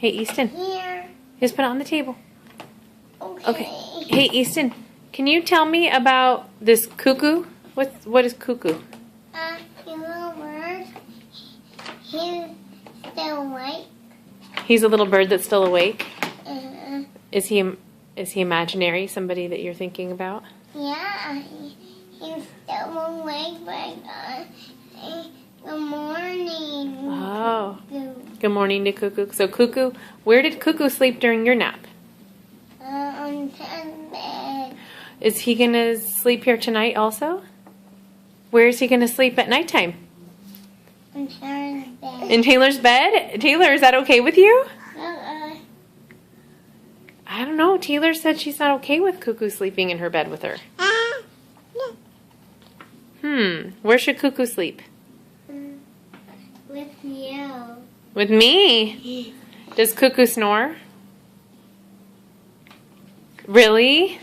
Hey, Easton. Here. Just put it on the table. Okay. Hey, Easton, can you tell me about this cuckoo? What is cuckoo? He's a little bird. He's still awake. He's a little bird that's still awake. Uh, Is he imaginary? Somebody that you're thinking about? yeah, he's still awake, but good morning. Oh. Cuckoo. Good morning to Cuckoo. So Cuckoo, where did Cuckoo sleep during your nap? On Ted's bed. Is he gonna sleep here tonight also? Where is he gonna sleep at nighttime? On Ted's bed. In Taylor's bed? Taylor, is that okay with you? I don't know. Taylor said she's not okay with Cuckoo sleeping in her bed with her. Where should Cuckoo sleep? With you. With me? Does Cuckoo snore? Really?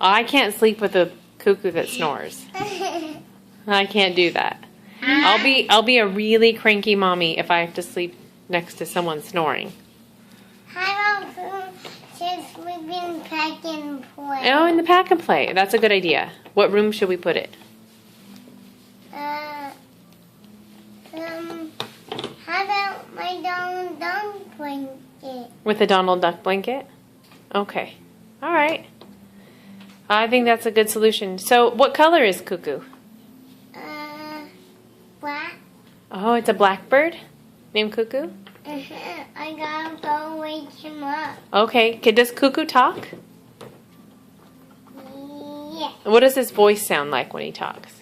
Oh, I can't sleep with a cuckoo that snores. I can't do that. I'll be a really cranky mommy if I have to sleep next to someone snoring. How about she's sleeping pack and play? Oh, in the pack and play. That's a good idea. What room should we put it? How about my Donald Duck blanket? With a Donald Duck blanket? Okay. All right. I think that's a good solution. So, what color is Cuckoo? Black. Oh, it's a blackbird named Cuckoo? I gotta go wake him up. Okay. Does Cuckoo talk? Yeah. What does his voice sound like when he talks?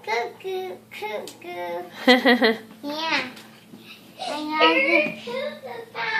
Cuckoo, cuckoo. Yeah. I gotta